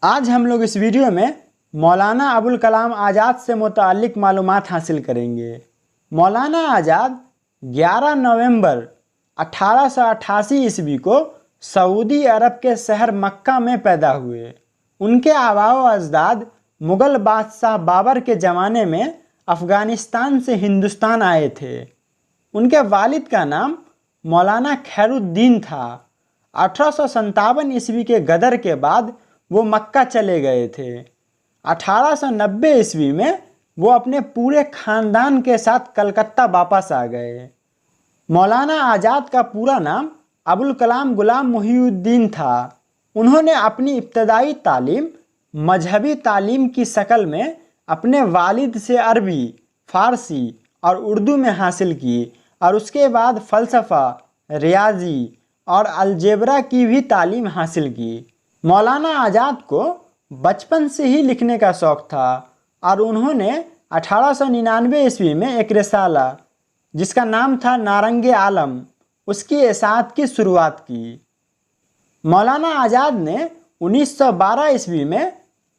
आज हम लोग इस वीडियो में मौलाना अबुल कलाम आज़ाद से मुताल्लिक़ मालूमात हासिल करेंगे। मौलाना आज़ाद 11 नवंबर 1888 ईस्वी को सऊदी अरब के शहर मक्का में पैदा हुए। उनके आबाओ अजदाद मुग़ल बादशाह बाबर के ज़माने में अफ़गानिस्तान से हिंदुस्तान आए थे। उनके वालिद का नाम मौलाना खैरुद्दीन था। 1857 ईस्वी के गदर के बाद वो मक्का चले गए थे। 1890 ईस्वी में वो अपने पूरे ख़ानदान के साथ कलकत्ता वापस आ गए। मौलाना आज़ाद का पूरा नाम अबुल कलाम गुलाम मुहीउद्दीन था। उन्होंने अपनी इब्तदाई तालीम मजहबी तालीम की शक्ल में अपने वालिद से अरबी, फ़ारसी और उर्दू में हासिल की और उसके बाद फ़लसफ़ा, रियाजी और अलजेब्रा की भी तालीम हासिल की। मौलाना आज़ाद को बचपन से ही लिखने का शौक़ था और उन्होंने 1899 ईस्वी में एक रिसाला जिसका नाम था नारंगे आलम, उसकी इशाअत की शुरुआत की। मौलाना आज़ाद ने 1912 ईस्वी में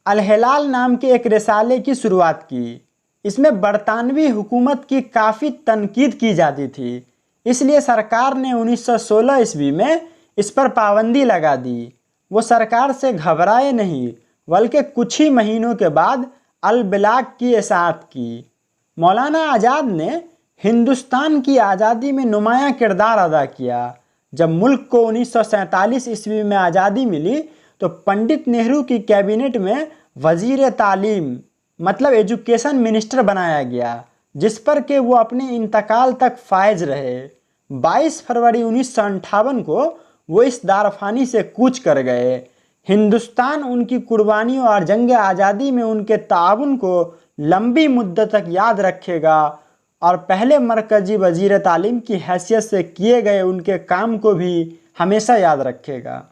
अल हिलाल नाम के एक रिसाले की शुरुआत की। इसमें बरतानवी हुकूमत की काफ़ी तनकीद की जाती थी, इसलिए सरकार ने 1916 ईस्वी में इस पर पाबंदी लगा दी। वो सरकार से घबराए नहीं बल्कि कुछ ही महीनों के बाद अल बिलाग की इशाअत की। मौलाना आज़ाद ने हिंदुस्तान की आज़ादी में नुमायाँ किरदार अदा किया। जब मुल्क को 1947 ईस्वी में आज़ादी मिली तो पंडित नेहरू की कैबिनेट में वज़ीर तालीम मतलब एजुकेशन मिनिस्टर बनाया गया, जिस पर कि वो अपने इंतकाल तक फायज रहे। 22 फरवरी 1958 को वो इस दारफ़ानी से कूच कर गए। हिंदुस्तान उनकी कुर्बानियों और जंग आज़ादी में उनके ताउन को लंबी मुद्दत तक याद रखेगा और पहले मरकज़ी वज़ीर तालीम की हैसियत से किए गए उनके काम को भी हमेशा याद रखेगा।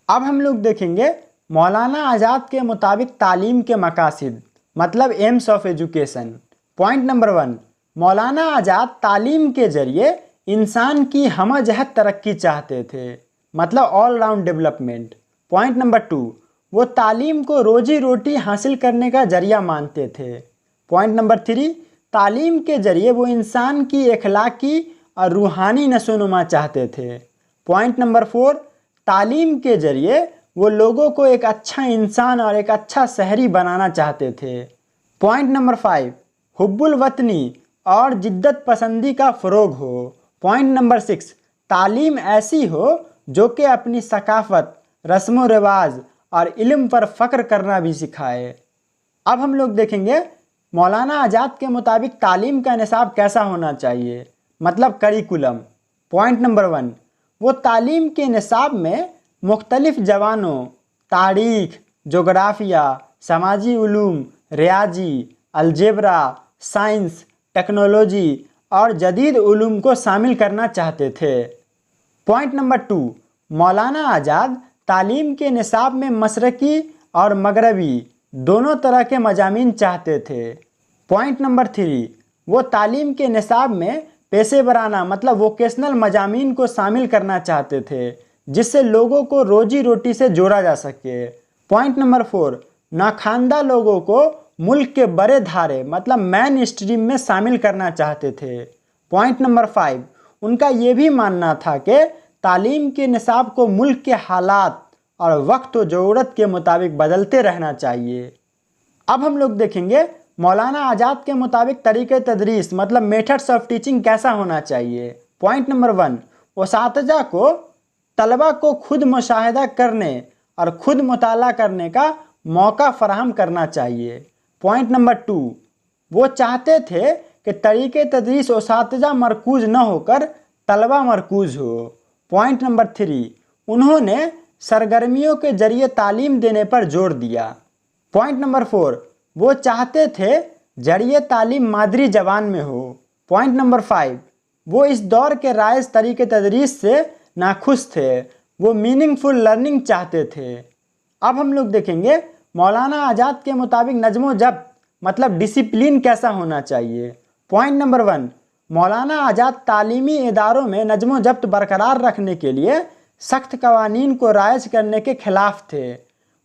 अब हम लोग देखेंगे मौलाना आज़ाद के मुताबिक तालीम के मकासिद मतलब AIIMS of education. Point number 1, मौलाना आज़ाद तालीम के ज़रिए इंसान की हमजहत तरक्की चाहते थे मतलब all round development. Point number 2, वो तालीम को रोजी रोटी हासिल करने का ज़रिया मानते थे। पॉइंट नंबर 3, तालीम के ज़रिए वो इंसान की अखलाकी और रूहानी नशोनुमा चाहते थे। पॉइंट नंबर 4, तालीम के ज़रिए वो लोगों को एक अच्छा इंसान और एक अच्छा शहरी बनाना चाहते थे। पॉइंट नंबर 5, हुब्बुल वतनी और जिद्दत पसंदी का फ़रोग़ हो। पॉइंट नंबर 6, तालीम ऐसी हो जो कि अपनी सकाफ़त, रस्म व रिवाज और इल्म पर फ़ख्र करना भी सिखाए। अब हम लोग देखेंगे मौलाना आज़ाद के मुताबिक तालीम का निसाब कैसा होना चाहिए मतलब करिकुलम। पॉइंट नंबर 1, वो तालीम के निसाब में मुख्तलिफ़ ज़बानों, तारीख़, जोग्राफ़िया, समाजी उलूम, रियाजी, अलजेब्रा, साइंस, टेक्नोलॉजी और जदीद उलूम को शामिल करना चाहते थे। पॉइंट नंबर 2, मौलाना आज़ाद तालीम के निसाब में मशरक़ी और मगरबी दोनों तरह के मज़ामीन चाहते थे। पॉइंट नंबर 3, वो तालीम के निसाब में पेशे वराना मतलब वोकेशनल मज़ामीन को शामिल करना चाहते थे जिससे लोगों को रोजी रोटी से जोड़ा जा सके। पॉइंट नंबर 4, नाखानदा लोगों को मुल्क के बड़े धारे मतलब मेन स्ट्रीम में शामिल करना चाहते थे। पॉइंट नंबर 5, उनका ये भी मानना था कि तालीम के निसाब को मुल्क के हालात और वक्त व ज़रूरत के मुताबिक बदलते रहना चाहिए। अब हम लोग देखेंगे मौलाना आज़ाद के मुताबिक तरीक़े तदरीस मतलब मेथड्स ऑफ टीचिंग कैसा होना चाहिए। पॉइंट नंबर 1, उसातिज़ा को तलबा को खुद मुशाहिदा करने और खुद मुताला करने का मौका फ़राहम करना चाहिए। पॉइंट नंबर 2, वो चाहते थे कि तरीक़े तदरीस उसातिज़ा मरकूज़ न होकर तलबा मरकूज़ हो। पॉइंट नंबर 3, उन्होंने सरगर्मियों के ज़रिए तालीम देने पर जोर दिया। पॉइंट नंबर 4, वो चाहते थे ज़रिए तालीम मादरी ज़बान में हो। पॉइंट नंबर 5, वो इस दौर के राइज तरीक़े तदरीस से नाखुश थे, वो मीनिंगफुल लर्निंग चाहते थे। अब हम लोग देखेंगे मौलाना आज़ाद के मुताबिक नज़्म व ज़ब्त मतलब डिसिप्लिन कैसा होना चाहिए। पॉइंट नंबर 1, मौलाना आज़ाद तालीमी इदारों में नज़्म व ज़ब्त बरकरार रखने के लिए सख्त कवानीन को राइज करने के ख़िलाफ़ थे।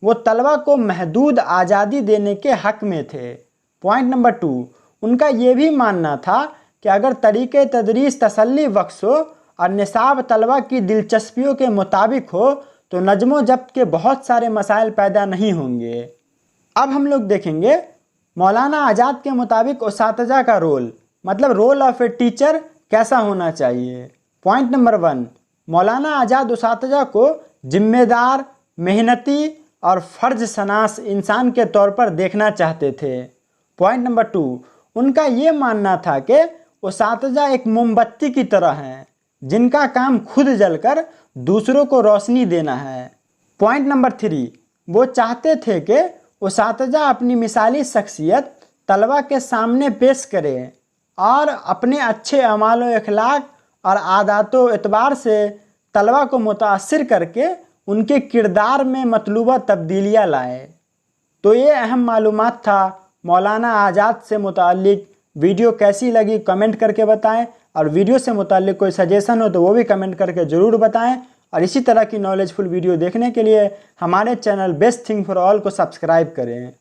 वो तलबा को महदूद आज़ादी देने के हक़ में थे। पॉइंट नंबर 2, उनका ये भी मानना था कि अगर तरीक़े तदरीस तसल्ली बख्श हो और निसाब तलबा की दिलचस्पियों के मुताबिक हो तो नज़्म व ज़ब्त के बहुत सारे मसाइल पैदा नहीं होंगे। अब हम लोग देखेंगे मौलाना आज़ाद के मुताबिक उसातिज़ा का रोल, मतलब रोल ऑफ ए टीचर कैसा होना चाहिए। पॉइंट नंबर 1, मौलाना आज़ाद उसातिज़ा को जिम्मेदार, मेहनती और फ़र्ज शनास इंसान के तौर पर देखना चाहते थे। पॉइंट नंबर 2, उनका ये मानना था कि उसातिज़ा एक मोमबत्ती की तरह हैं जिनका काम खुद जलकर दूसरों को रोशनी देना है। पॉइंट नंबर 3, वो चाहते थे कि उसातिज़ा अपनी मिसाली शख्सियत तलबा के सामने पेश करें और अपने अच्छे अमाल व अखलाक और आदात व एतबार से तलबा को मुतासिर करके उनके किरदार में मतलूबा तब्दीलियाँ लाए। तो ये अहम मालूमात था मौलाना आज़ाद से मुताल्लिक। वीडियो कैसी लगी कमेंट करके बताएं, और वीडियो से मुताल्लिक कोई सजेशन हो तो वो भी कमेंट करके ज़रूर बताएं। और इसी तरह की नॉलेजफुल वीडियो देखने के लिए हमारे channel best thing for all को सब्सक्राइब करें।